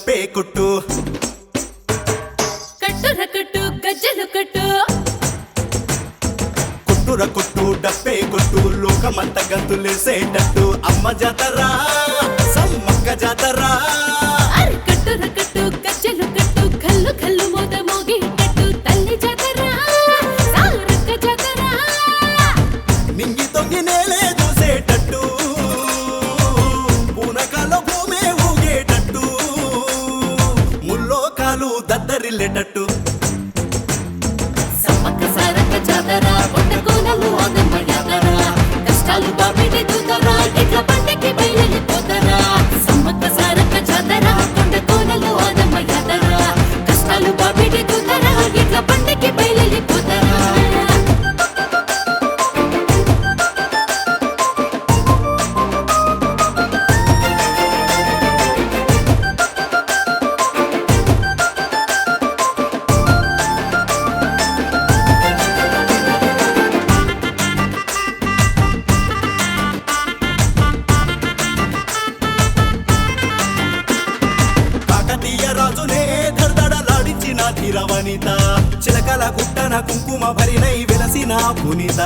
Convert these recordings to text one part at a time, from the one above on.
డప్పే కొట్టు కట్టుర కట్టు గజ్జలు కట్టు కొట్టుర కొట్టు డప్పే కొట్టు లోకమంత గంతులేసేటట్టు అమ్మ జాతరా సమ్మక్క జాతరా అరే కట్టుర కట్టు గజ్జలు కట్టు కల్లు కల్లు మోత మోగేటట్టు తల్లి జాతరా సారక్క జాతరా నింగి తొంగి నేలే చూసేటట్టు పూనకాల భూమే ఊగేటట్టు ముల్లోకాలు దద్దరిల్లేటట్టు సమ్మక్క సారక్క జాతరా కొండ కోనలు ఆగమ్మ జాతరా కష్టాలు బాబిడి దూతరా ఎట్ల పంటకి బయలుపోతారా సమ్మక్క సారక్క జాతరా కొండ కోనలు ఆగమ్మ జాతరా కష్టాలు బాబిడి దూతరా ఎట్ల పంటకి బయలుపోతారా కాకతీయ రాజునే ధర్దడలాడించిన ధీరవనిత చిలకల గుట్టన కుంకుమ భరినై వెలసిన పునిత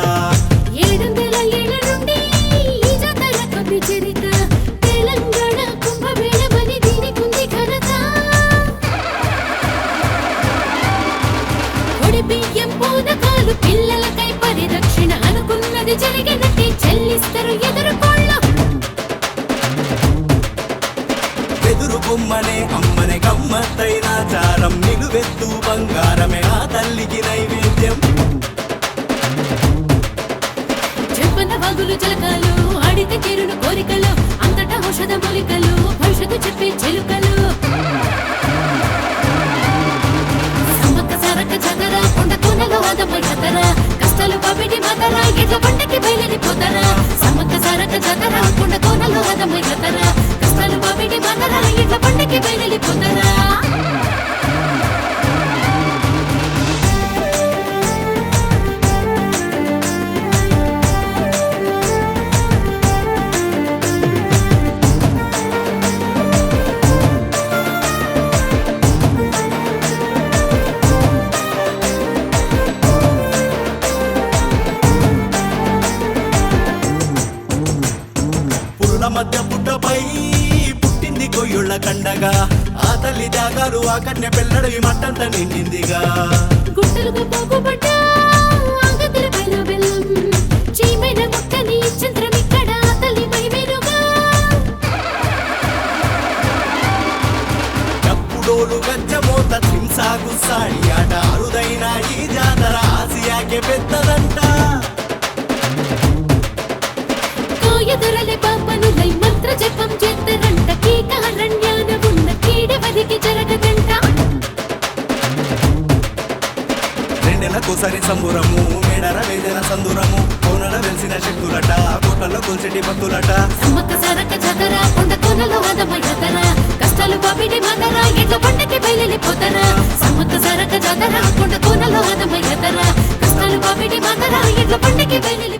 700 ఏళ్ల నుండి ఈ జాతర కవి చరిత తెలంగాణ కుంభమేళమని దీనికుంది ఘనత ఒడి బియ్యం పూనకాలు పిల్లలకై పరిరక్షణ అనుకున్నది జరిగినట్టే చెల్లిస్తారు ఎదురుకోళ్ళ ఎదురు బొమ్మనే అమ్మనే గమ్మత్తైన చారం నిలువెత్తు బంగారమే ఆ తల్లికి నైవేద్యం చెప్పన వాగులు జలకాలు ఆడితే తీరును కోరికలు అంతటా ఔషధ మూలికలు భవిష్యత్తు చెప్పే చెలుకలు సమ్మక్క సారక్క జాతర కొండ కోనలో ఆదమ్మ జాతర కష్టాలు బాబిడి మాతర ఎట్ల పంటకి బయలుపోతారా సమ్మక్క సారక్క జాతర కొండ కోనలో ఆదమ్మ జాతర కష్టాలు బాబిడి మాతర ఎట్ల పంటకి బయలుపోతారా పురుల మధ్య పుట్టపై పుట్టింది కొయ్యుళ్ళ కండగా ఆ తల్లి త్యాగాలు ఆ కన్య పిల్లడివి మట్టంత నిండిందిగా గుట్టలుగా పోగుబడ్డ ఆగదుల పైన బెల్లం చీమైన ముట్టని చంద్రం ఇక్కడ తల్లి మైమేరుగా డప్పుడోలు గజ్జమోత హింసాగు సాడి ఆట అరుదైన ఈ జాతర ఆసియాకే పెద్దదంట కోయదొరలే పాపనులై మంత్ర జపం చేద్దరంట కీకారణ్యాన ఉన్న కీడవదికి జరగదంట రెండెలకోసారి సంబురము మేడర వేదన సందురము కోనల వెలిసిన శక్తులట కోటల్లో కొల్చెటి భక్తులట సమ్మక్క సారక్క జాతర కొండ కోనలో ఆదమ్మ జాతర కష్టాలు బాబిడి మాతర ఎట్ల పంటకి బయలుపోతారా సమ్మక్క సారక్క జాతర కొండ కోనలో ఆదమ్మ జాతర కష్టాలు బాబిడి మాతర ఎట్ల పంటకి బయలు